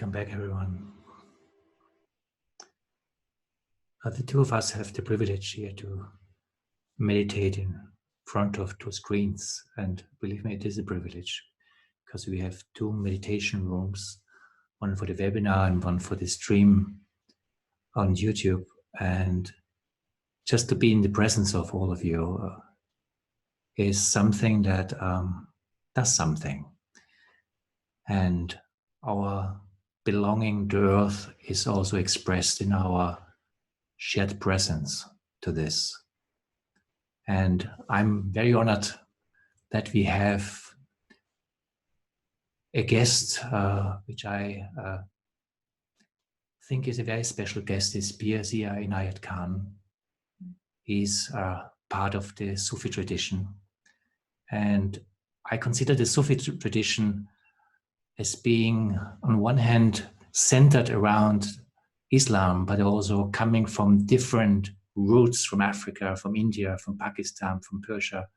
Welcome back, everyone. The two of us have the privilege here to meditate in front of two screens, and believe me, it is a privilege because we have two meditation rooms, one for the webinar and one for the stream on YouTube. And just to be in the presence of all of you is something that does something. And our belonging to Earth is also expressed in our shared presence to this. And I'm very honored that we have a guest, which I think is a very special guest, is Pir Zia OWBW. He's part of the Sufi tradition. And I consider the Sufi tradition as being, on one hand, centered around Islam, but also coming from different roots from Africa, from India, from Pakistan, from Persia.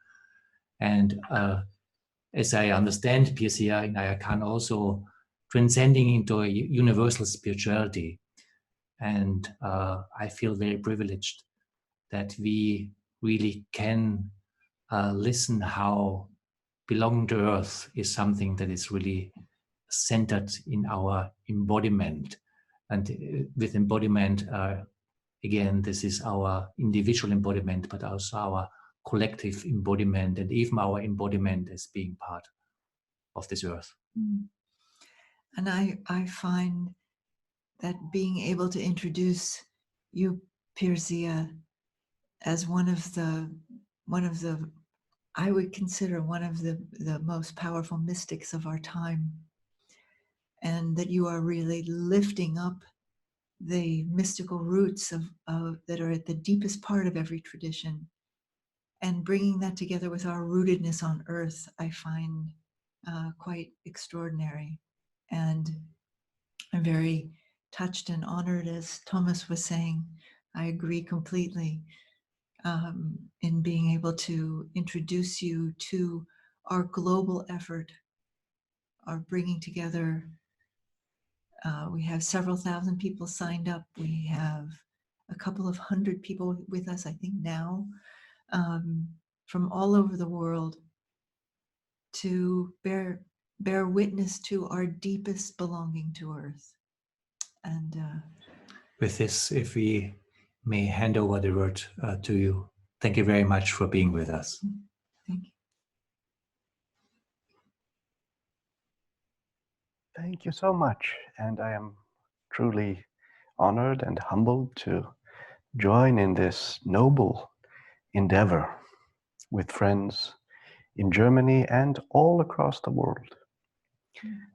And as I understand, Pir Zia OWBW also transcending into a universal spirituality. And I feel very privileged that we really can listen how belonging to Earth is something that is really centered in our embodiment. And with embodiment, again, this is our individual embodiment, but also our collective embodiment, and even our embodiment as being part of this earth. And I find that being able to introduce you, Pir Zia, as one of the I would consider one of the most powerful mystics of our time, and that you are really lifting up the mystical roots of that are at the deepest part of every tradition, and bringing that together with our rootedness on earth, I find quite extraordinary. And I'm very touched and honored, as Thomas was saying. I agree completely in being able to introduce you to our global effort, our bringing together. We have several thousand people signed up. We have a couple of hundred people with us, I think now, from all over the world, to bear witness to our deepest belonging to Earth. And with this, if we may hand over the word to you. Thank you very much for being with us. Thank you. Thank you so much. And I am truly honored and humbled to join in this noble endeavor with friends in Germany and all across the world.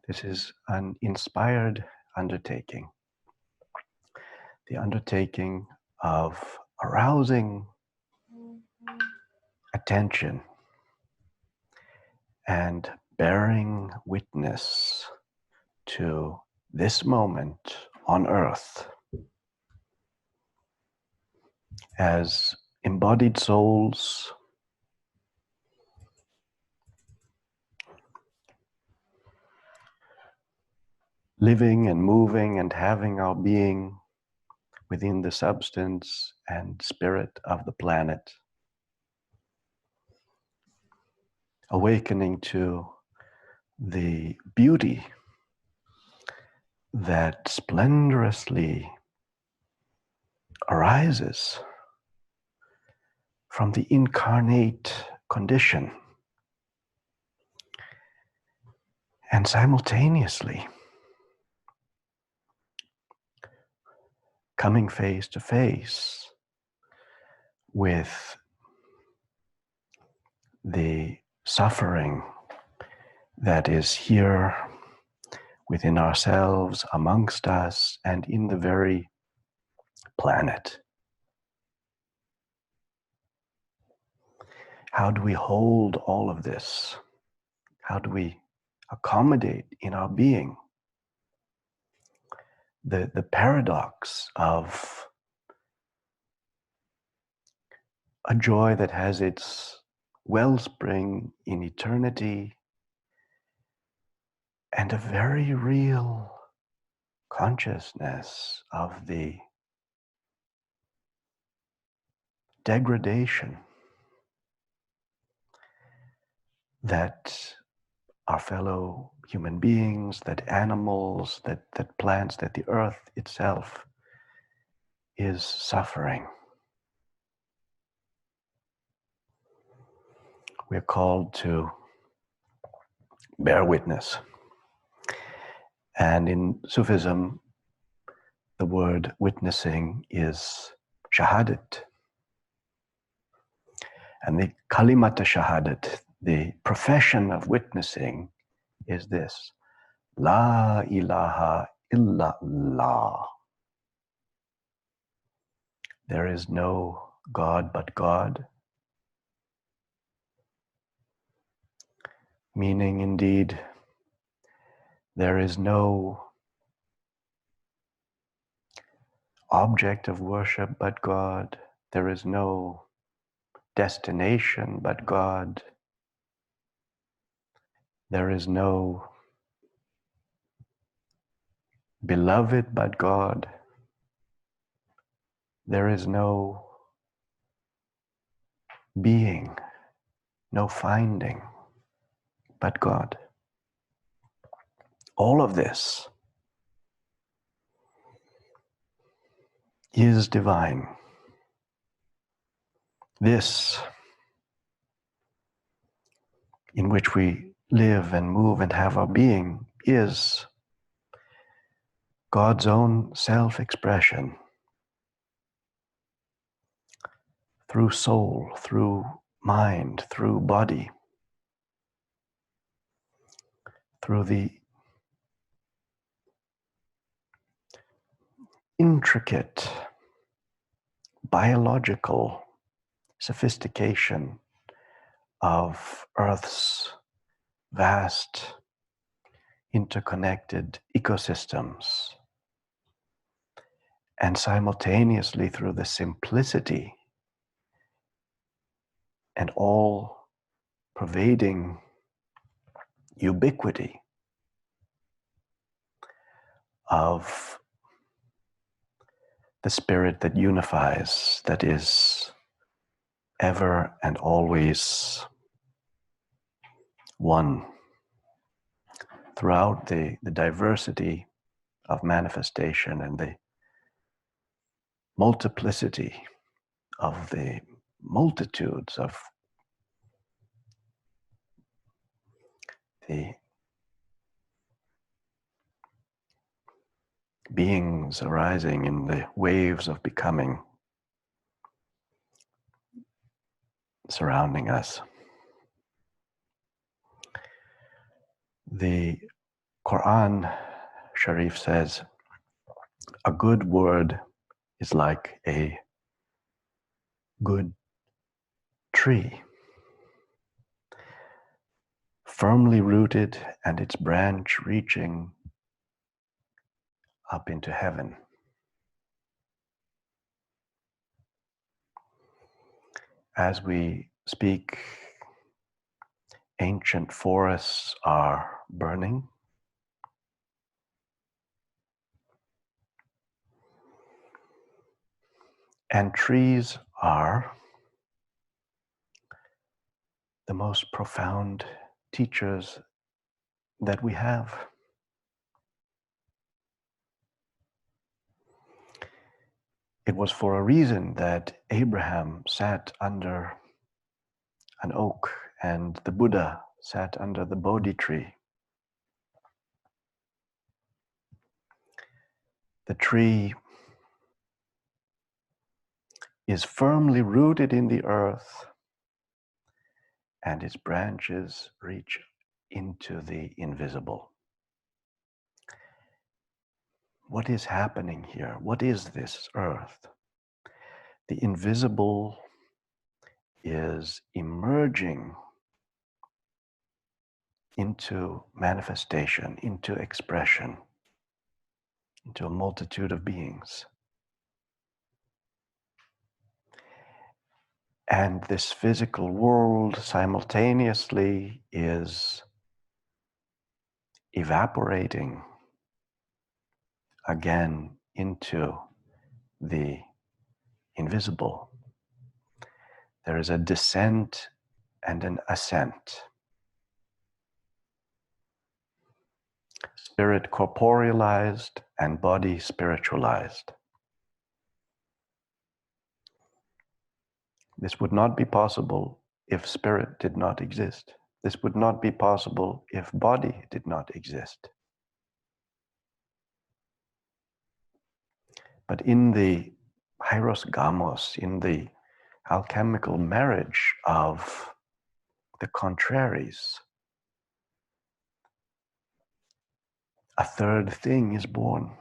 This is an inspired undertaking. The undertaking of arousing attention and bearing witness to this moment on earth as embodied souls living and moving and having our being within the substance and spirit of the planet, awakening to the beauty that splendorously arises from the incarnate condition, and simultaneously coming face to face with the suffering that is here within ourselves, amongst us, and in the very planet. How do we hold all of this? How do we accommodate in our being the paradox of a joy that has its wellspring in eternity and a very real consciousness of the degradation that our fellow human beings, that animals, that plants, that the earth itself is suffering. We're called to bear witness. And in Sufism, the word witnessing is shahadat. And the kalimat shahadat, the profession of witnessing, is this: La ilaha illallah. There is no God but God. Meaning, indeed, there is no object of worship but God. There is no destination but God. There is no beloved but God. There is no being, no finding but God. All of this is divine. This, in which we live and move and have our being, is God's own self-expression through soul, through mind, through body, through the intricate biological sophistication of Earth's vast interconnected ecosystems, and simultaneously through the simplicity and all pervading ubiquity of the spirit that unifies, that is ever and always one, throughout the diversity of manifestation and the multiplicity of the multitudes of the beings arising in the waves of becoming surrounding us. The Quran Sharif says, a good word is like a good tree, firmly rooted and its branch reaching up into heaven. As we speak, ancient forests are burning. And trees are the most profound teachers that we have. It was for a reason that Abraham sat under an oak and the Buddha sat under the Bodhi tree. The tree is firmly rooted in the earth and its branches reach into the invisible. What is happening here? What is this earth? The invisible is emerging into manifestation, into expression, into a multitude of beings. And this physical world simultaneously is evaporating again into the invisible. There is a descent and an ascent. Spirit corporealized and body spiritualized. This would not be possible if spirit did not exist. This would not be possible if body did not exist. But in the hieros gamos, in the alchemical marriage of the contraries, a third thing is born.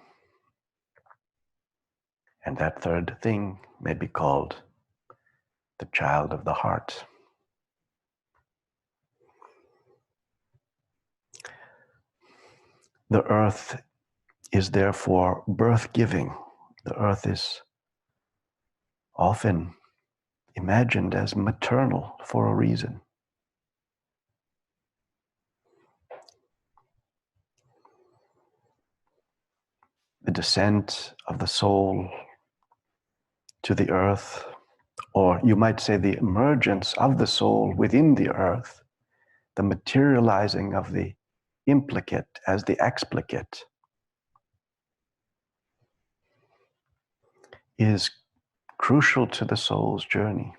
And that third thing may be called the child of the heart. The earth is therefore birth-giving. The earth is often imagined as maternal for a reason. The descent of the soul to the earth, or you might say the emergence of the soul within the earth, the materializing of the implicate as the explicate, is crucial to the soul's journey.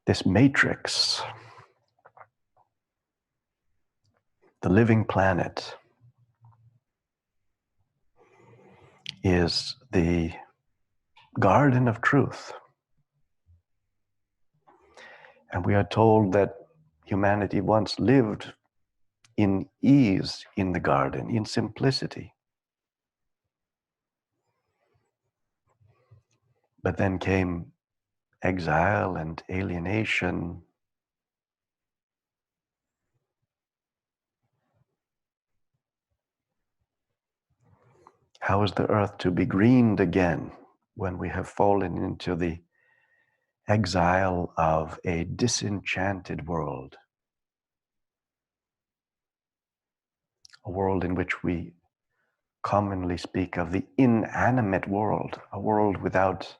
This matrix, the living planet, is the garden of truth. And we are told that humanity once lived in ease in the garden, in simplicity. But then came exile and alienation. How is the earth to be greened again when we have fallen into the exile of a disenchanted world? A world in which we commonly speak of the inanimate world, a world without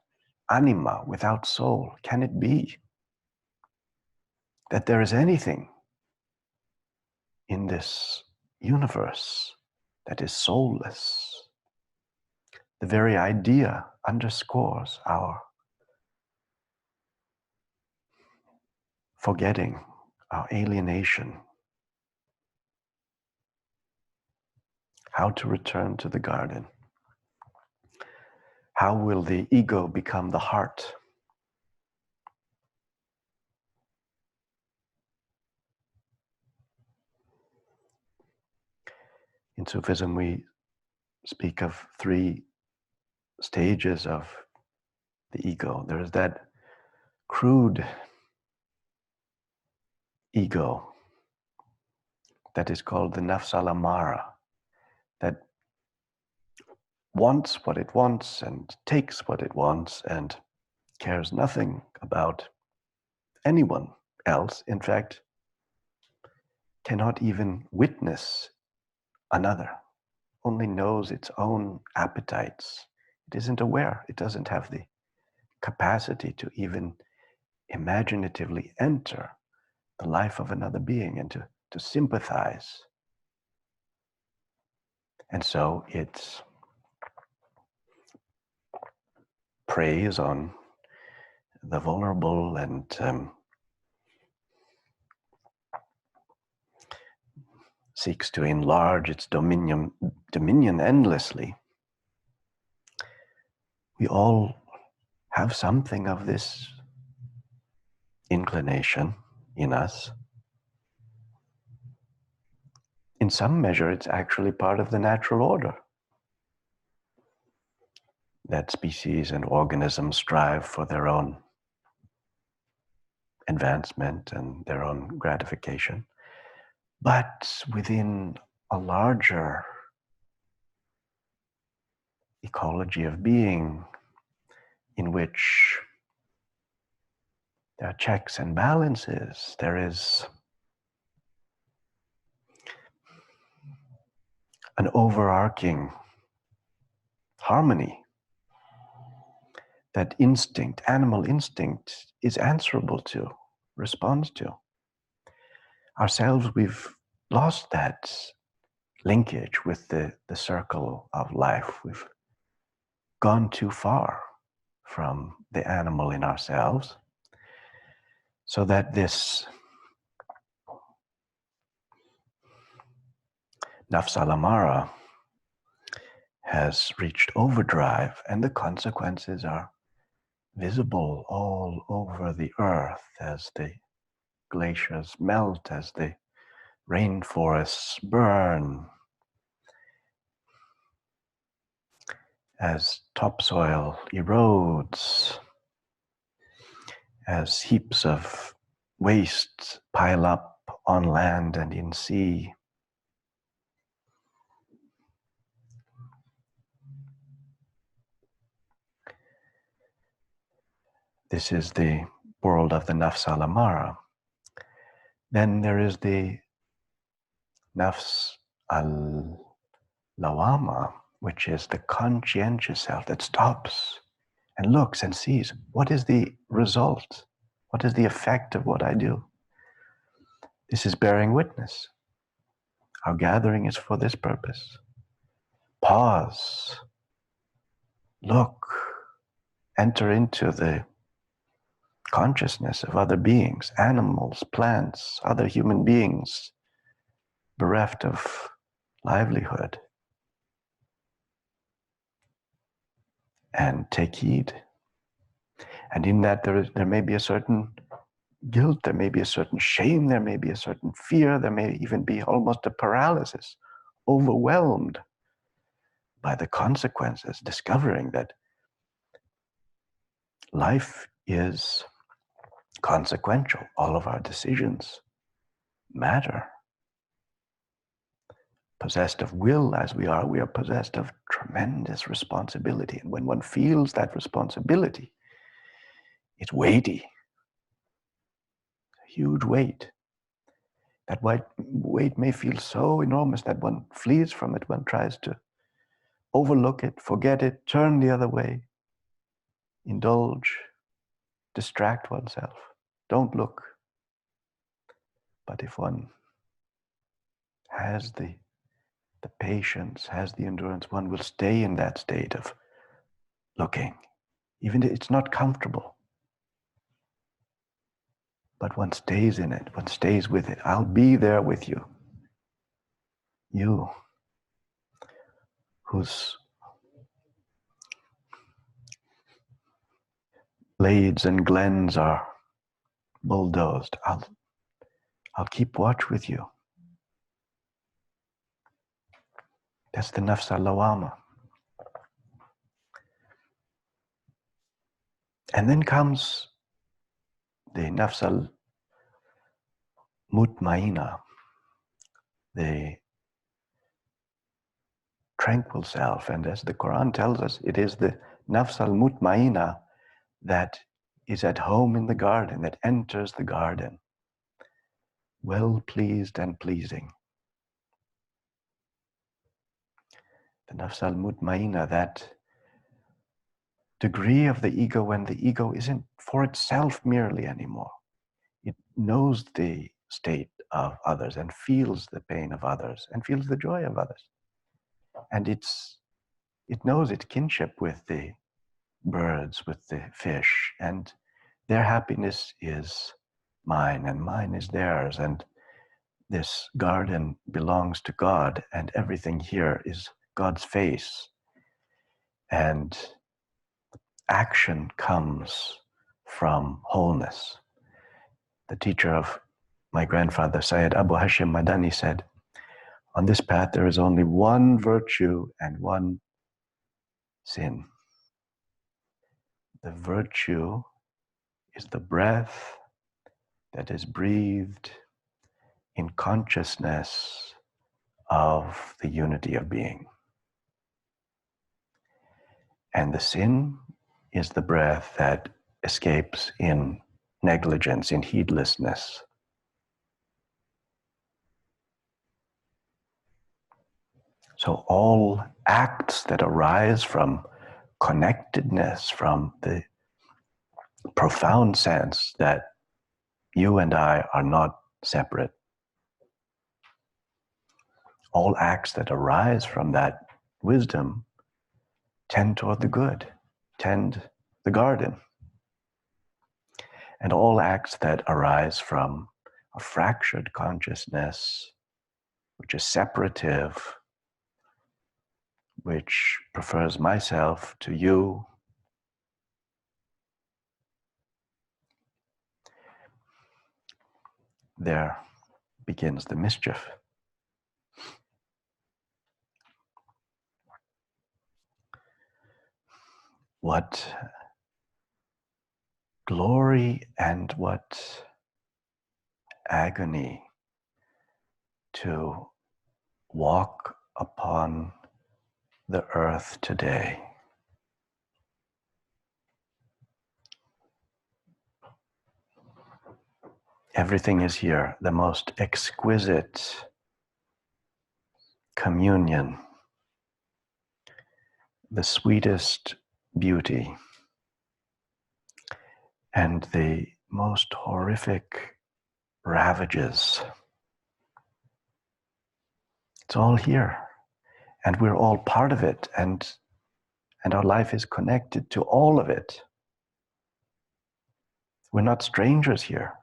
anima, without soul. Can it be that there is anything in this universe that is soulless? The very idea underscores our forgetting, our alienation. How to return to the garden? How will the ego become the heart? In Sufism, we speak of 3 stages of the ego. There is that crude ego that is called the nafs al-amara, that wants what it wants and takes what it wants and cares nothing about anyone else. In fact, cannot even witness another, only knows its own appetites. It isn't aware. It doesn't have the capacity to even imaginatively enter the life of another being and to sympathize. And so it preys on the vulnerable and seeks to enlarge its dominion endlessly. We all have something of this inclination in us. In some measure, it's actually part of the natural order, that species and organisms strive for their own advancement and their own gratification. But within a larger ecology of being, in which there are checks and balances, there is an overarching harmony that instinct, animal instinct, is answerable to, responds to. Ourselves, we've lost that linkage with the circle of life. We've gone too far from the animal in ourselves, so that this nafs al-amara has reached overdrive, and the consequences are visible all over the earth as the glaciers melt, as the rainforests burn, as topsoil erodes, as heaps of waste pile up on land and in sea. This is the world of the nafs al-amara. Then there is the nafs al-lawama, which is the conscientious self that stops and looks and sees, what is the result? What is the effect of what I do? This is bearing witness. Our gathering is for this purpose. Pause, look, enter into the consciousness of other beings, animals, plants, other human beings, bereft of livelihood, and take heed. And in that there may be a certain guilt, there may be a certain shame, there may be a certain fear, there may even be almost a paralysis, overwhelmed by the consequences, discovering that life is consequential. All of our decisions matter. Possessed of will as we are possessed of tremendous responsibility. And when one feels that responsibility, it's weighty, a huge weight. That weight may feel so enormous that one flees from it, one tries to overlook it, forget it, turn the other way, indulge, distract oneself. Don't look. But if one has the patience, has the endurance, one will stay in that state of looking. Even if it's not comfortable. But one stays in it, one stays with it. I'll be there with you. You, whose glades and glens are bulldozed, I'll keep watch with you. That's the nafs al-lawama. And then comes the nafs al-mutmaina, the tranquil self. And as the Quran tells us, it is the nafs al-mutmaina that is at home in the garden, that enters the garden, well pleased and pleasing. The nafs al-mutmaina, that degree of the ego when the ego isn't for itself merely anymore. It knows the state of others and feels the pain of others and feels the joy of others. And it knows its kinship with the birds, with the fish, and their happiness is mine and mine is theirs, and this garden belongs to God, and everything here is God's face. And action comes from wholeness. The teacher of my grandfather, Syed Abu Hashim Madani, said, on this path there is only one virtue and one sin. The virtue is the breath that is breathed in consciousness of the unity of being. And the sin is the breath that escapes in negligence, in heedlessness. So all acts that arise from connectedness, from the profound sense that you and I are not separate, all acts that arise from that wisdom tend toward the good, tend the garden. And all acts that arise from a fractured consciousness, which is separative, which prefers myself to you, there begins the mischief. What glory and what agony to walk upon the earth today. Everything is here, the most exquisite communion, the sweetest beauty, and the most horrific ravages. It's all here, and we're all part of it, and our life is connected to all of it. We're not strangers here.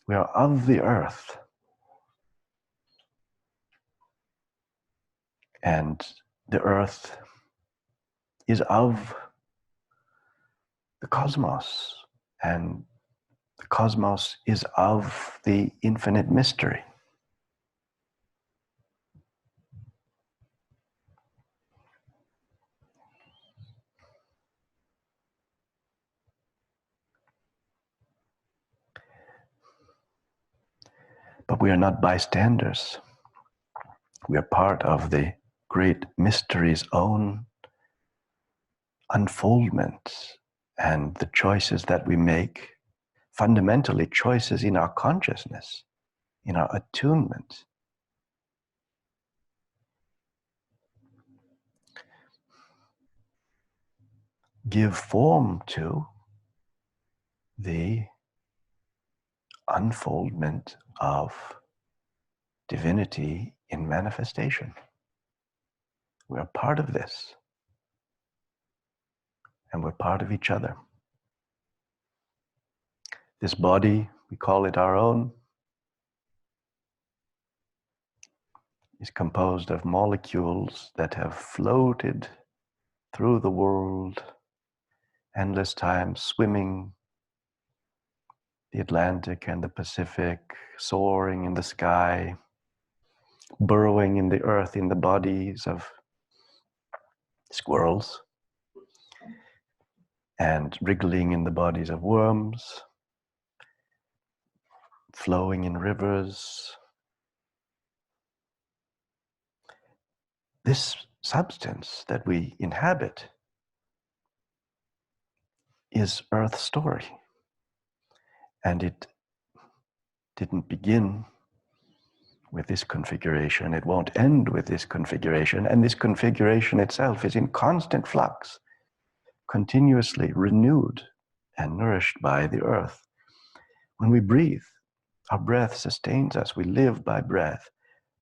We are of the earth. And the earth is of the cosmos, and the cosmos is of the infinite mystery. But we are not bystanders. We are part of the great mystery's own unfoldment, and the choices that we make, fundamentally choices in our consciousness, in our attunement. Give form to the unfoldment of divinity in manifestation. We are part of this, and we're part of each other. This body, we call it our own, is composed of molecules that have floated through the world endless times, swimming the Atlantic and the Pacific, soaring in the sky, burrowing in the earth in the bodies of squirrels, and wriggling in the bodies of worms, flowing in rivers. This substance that we inhabit is Earth's story. And it didn't begin with this configuration. It won't end with this configuration. And this configuration itself is in constant flux, continuously renewed and nourished by the earth. When we breathe, our breath sustains us. We live by breath.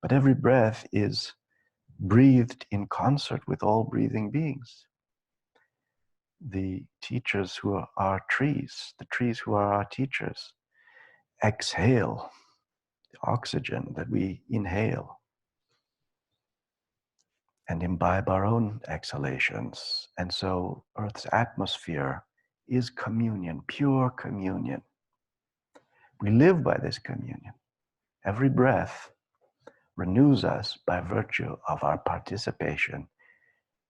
But every breath is breathed in concert with all breathing beings. The teachers who are trees, the trees who are our teachers, exhale the oxygen that we inhale and imbibe our own exhalations. And so Earth's atmosphere is communion, pure communion. We live by this communion. Every breath renews us by virtue of our participation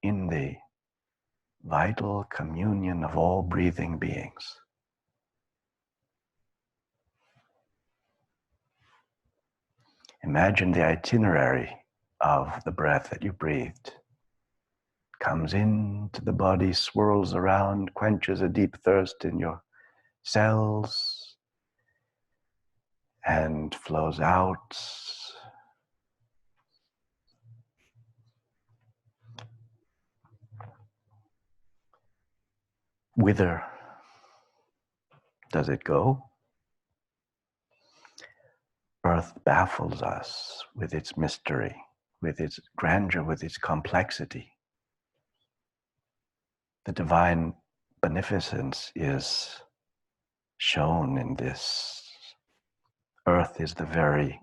in the vital communion of all breathing beings. Imagine the itinerary of the breath that you breathed. Comes into the body, swirls around, quenches a deep thirst in your cells, and flows out whither does it go? Earth baffles us with its mystery, with its grandeur, with its complexity. The divine beneficence is shown in this. Earth is the very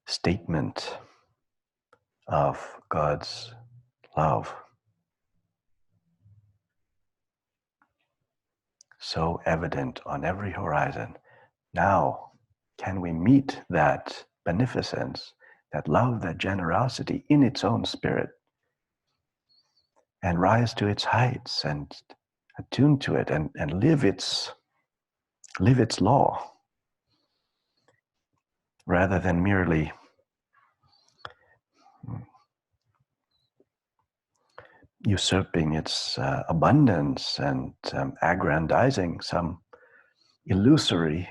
statement of God's love. So evident on every horizon. Now, can we meet that beneficence, that love, that generosity in its own spirit and rise to its heights and attune to it and live its law rather than merely usurping its abundance and aggrandizing some illusory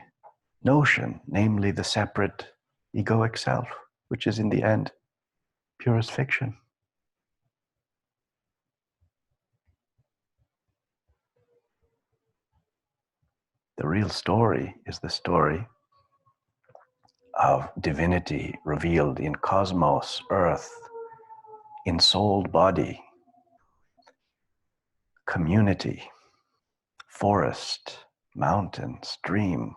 notion, namely the separate egoic self, which is in the end purest fiction. The real story is the story of divinity revealed in cosmos, earth, ensouled body, community, forest, mountain, stream.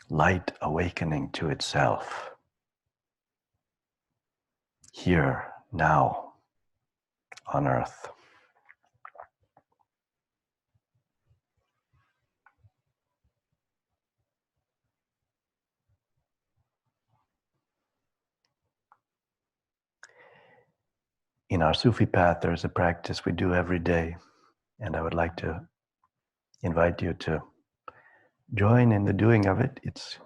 Light awakening to itself. Here, now, on earth. In our Sufi path, there's a practice we do every day, and I would like to invite you to join in the doing of it. It's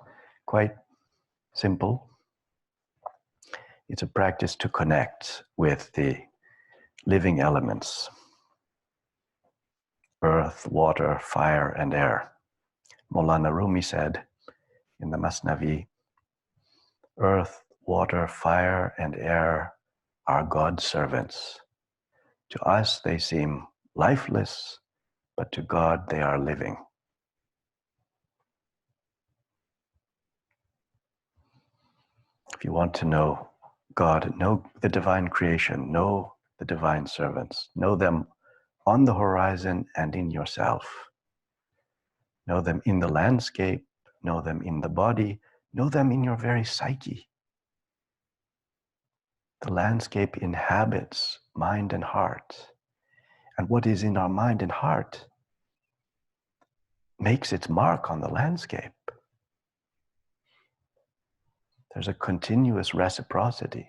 quite simple. It's a practice to connect with the living elements: earth, water, fire, and air. Maulana Rumi said in the Masnavi, earth, water, fire, and air are God's servants. To us, they seem lifeless, but to God, they are living. If you want to know God, know the divine creation, know the divine servants, know them on the horizon and in yourself. Know them in the landscape, know them in the body, know them in your very psyche. The landscape inhabits mind and heart. And what is in our mind and heart makes its mark on the landscape. There's a continuous reciprocity.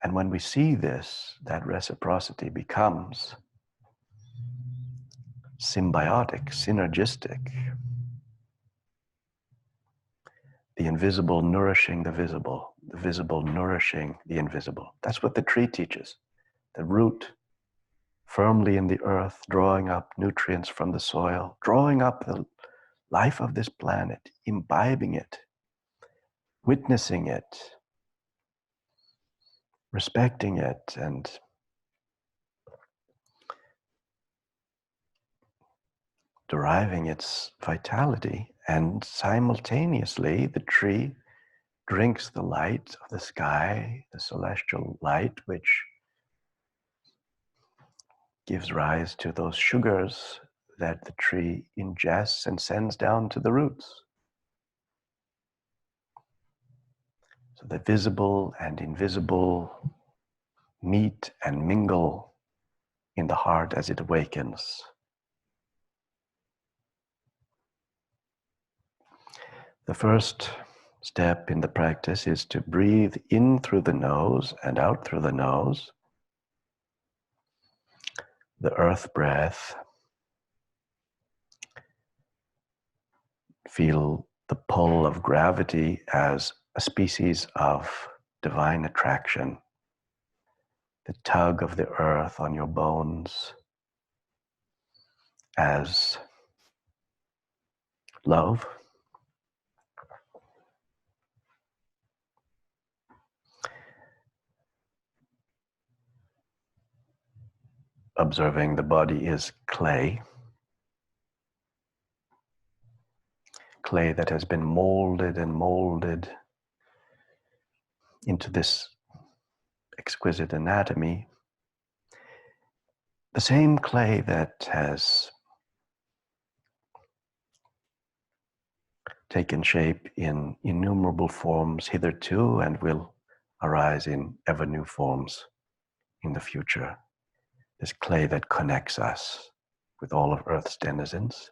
And when we see this, that reciprocity becomes symbiotic, synergistic. The invisible nourishing the visible nourishing the invisible. That's what the tree teaches. The root firmly in the earth, drawing up nutrients from the soil, drawing up the life of this planet, imbibing it, witnessing it, respecting it, and deriving its vitality. And simultaneously, the tree drinks the light of the sky, the celestial light, which gives rise to those sugars that the tree ingests and sends down to the roots. So the visible and invisible meet and mingle in the heart as it awakens. The first step in the practice is to breathe in through the nose and out through the nose. The earth breath. Feel the pull of gravity as a species of divine attraction. The tug of the earth on your bones as love. observing the body is clay. Clay that has been molded and molded into this exquisite anatomy. The same clay that has taken shape in innumerable forms hitherto and will arise in ever new forms in the future. This clay that connects us with all of Earth's denizens.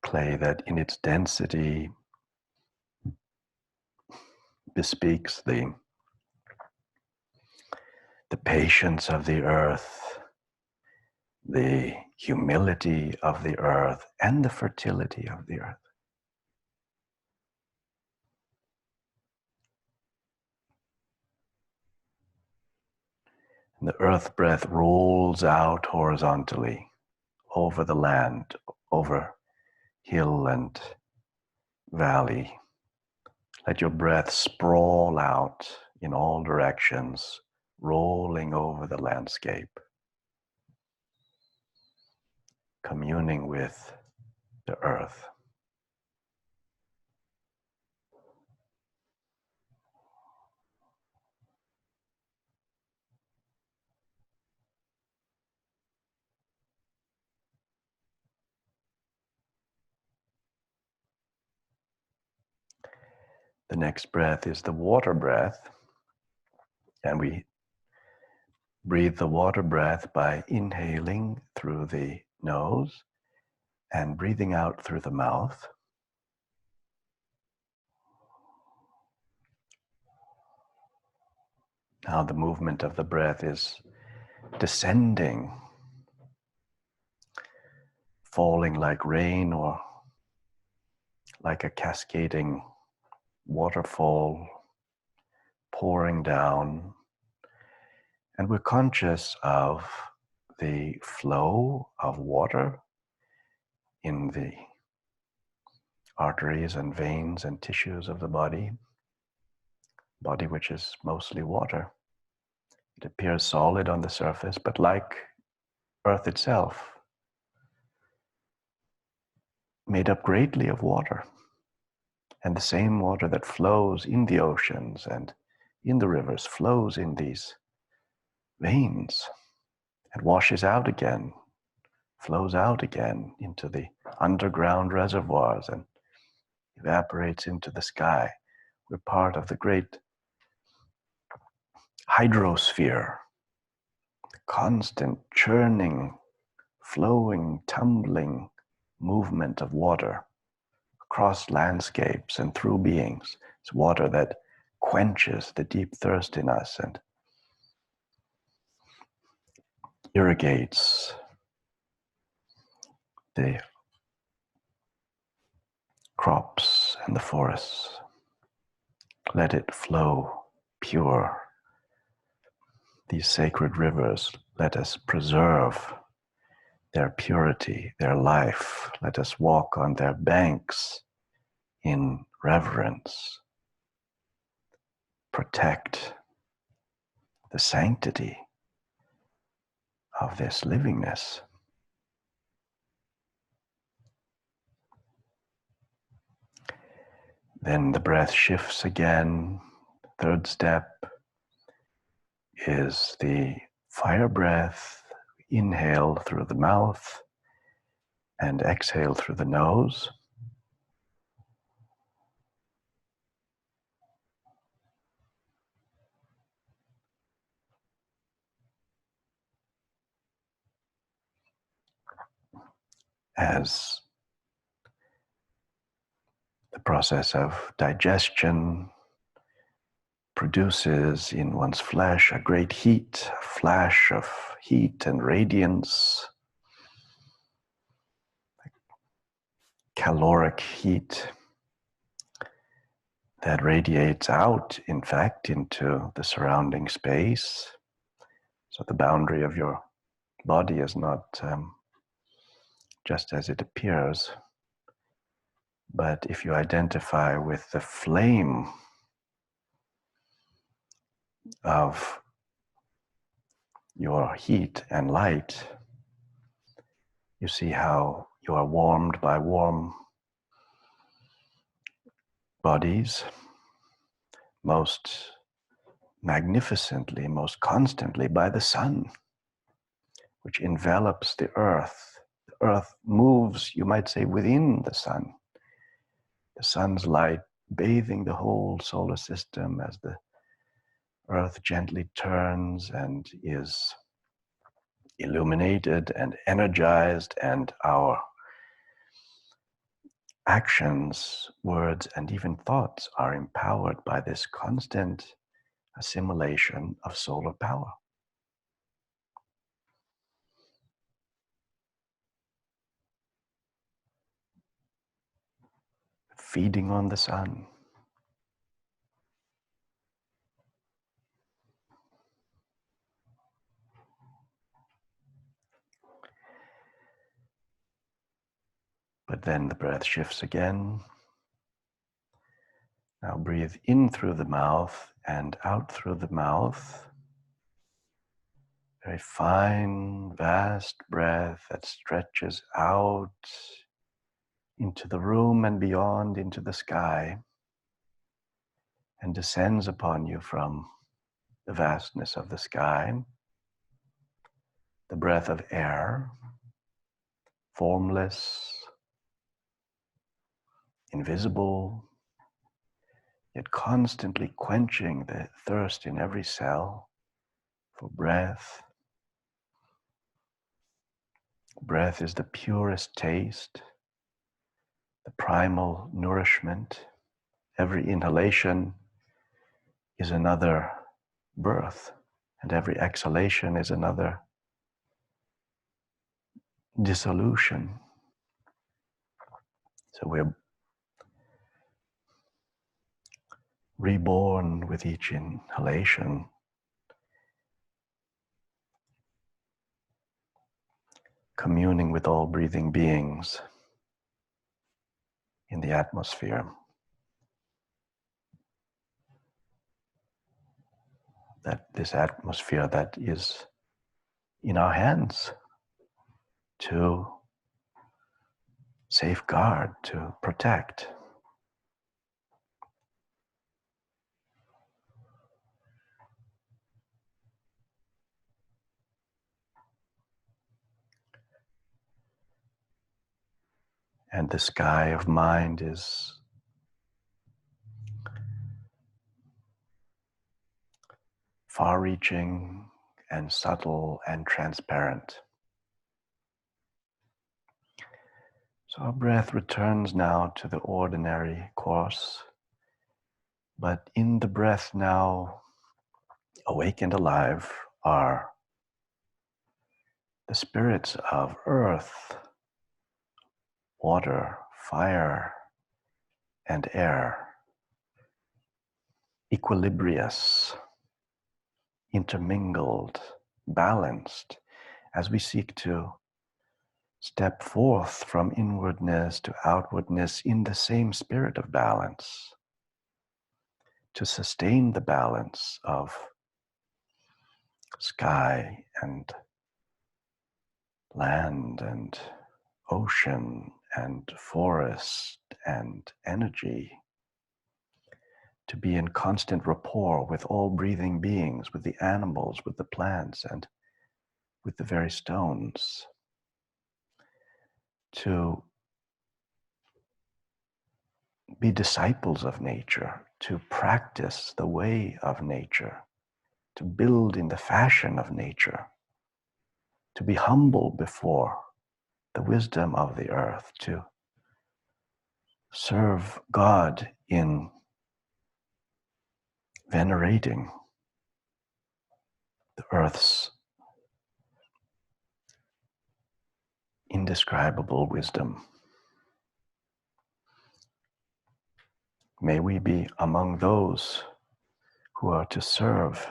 Clay that in its density bespeaks the patience of the earth, the humility of the earth, and the fertility of the earth. And the earth breath rolls out horizontally over the land, over hill and valley. Let your breath sprawl out in all directions, rolling over the landscape, communing with the earth. The next breath is the water breath, and we breathe the water breath by inhaling through the nose and breathing out through the mouth. Now the movement of the breath is descending, falling like rain or like a cascading waterfall, pouring down. And we're conscious of the flow of water in the arteries and veins and tissues of the body which is mostly water. It appears solid on the surface, but like Earth itself, made up greatly of water. And the same water that flows in the oceans and in the rivers flows in these veins and washes out again, flows out again into the underground reservoirs and evaporates into the sky. We're part of the great hydrosphere, the constant churning, flowing, tumbling movement of water across landscapes and through beings. It's water that quenches the deep thirst in us and irrigates the crops and the forests. Let it flow pure. These sacred rivers, let us preserve their purity, their life. Let us walk on their banks in reverence. Protect the sanctity of this livingness. Then the breath shifts again. Third step is the fire breath. Inhale through the mouth and exhale through the nose. As the process of digestion produces in one's flesh a great heat, a flash of heat and radiance, caloric heat that radiates out, in fact, into the surrounding space. So the boundary of your body is not just as it appears, but if you identify with the flame of your heat and light. You see how you are warmed by warm bodies, most magnificently, most constantly by the sun, which envelops the earth. The earth moves, you might say, within the sun. The sun's light bathing the whole solar system as the earth gently turns and is illuminated and energized, and our actions, words, and even thoughts are empowered by this constant assimilation of solar power. Feeding on the sun. But then the breath shifts again. Now breathe in through the mouth and out through the mouth. Very fine, vast breath that stretches out into the room and beyond, into the sky, and descends upon you from the vastness of the sky. The breath of air, formless, invisible, yet constantly quenching the thirst in every cell for breath. Breath is the purest taste, the primal nourishment. Every inhalation is another birth, and every exhalation is another dissolution. So we're reborn with each inhalation, communing with all breathing beings in the atmosphere. That this atmosphere that is in our hands to safeguard, to protect. And the sky of mind is far-reaching and subtle and transparent. So our breath returns now to the ordinary course, but in the breath now, awake and alive, are the spirits of earth, water, fire, and air, equilibrious, intermingled, balanced, as we seek to step forth from inwardness to outwardness in the same spirit of balance, to sustain the balance of sky and land and ocean and forest and energy, to be in constant rapport with all breathing beings, with the animals, with the plants, and with the very stones, to be disciples of nature, to practice the way of nature, to build in the fashion of nature, to be humble before the wisdom of the earth, to serve God in venerating the earth's indescribable wisdom. May we be among those who are to serve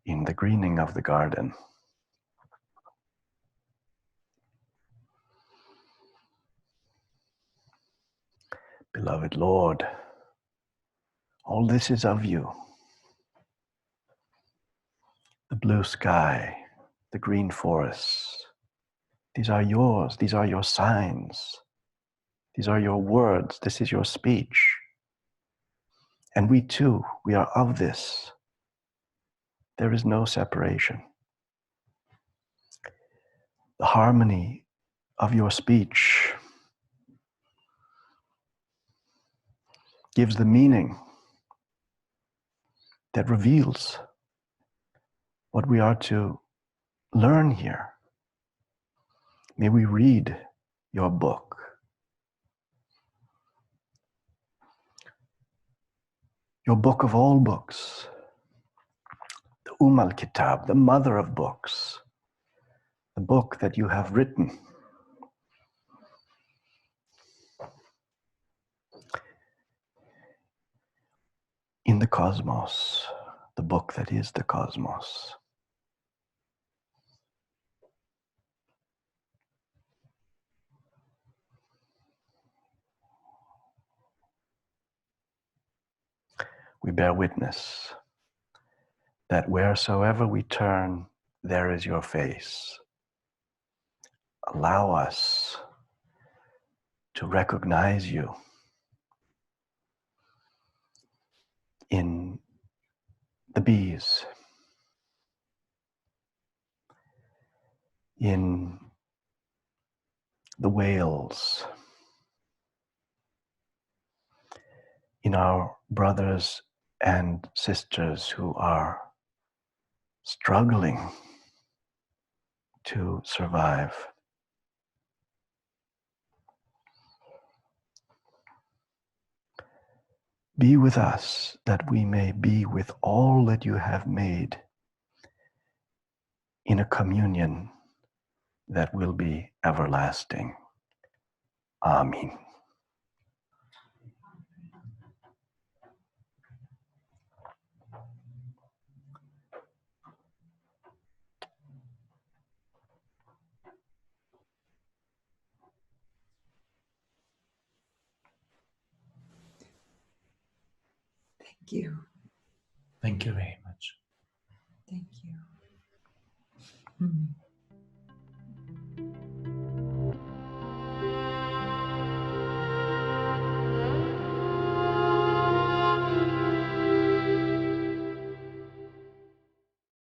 in the greening of the garden. Beloved Lord, all this is of you. the blue sky, the green forests. These are yours. These are your signs. These are your words. This is your speech. And we too, we are of this. There is no separation. The harmony of your speech gives the meaning that reveals what we are to learn here. May we read your book. Your book of all books. The Al-Kitab, the mother of books. The book that you have written. In the cosmos, the book that is the cosmos. We bear witness that wheresoever we turn, there is your face. Allow us to recognize you in the bees, in the whales, in our brothers and sisters who are struggling to survive. Be with us that we may be with all that you have made in a communion that will be everlasting. Amen. Thank you. Thank you very much. Thank you.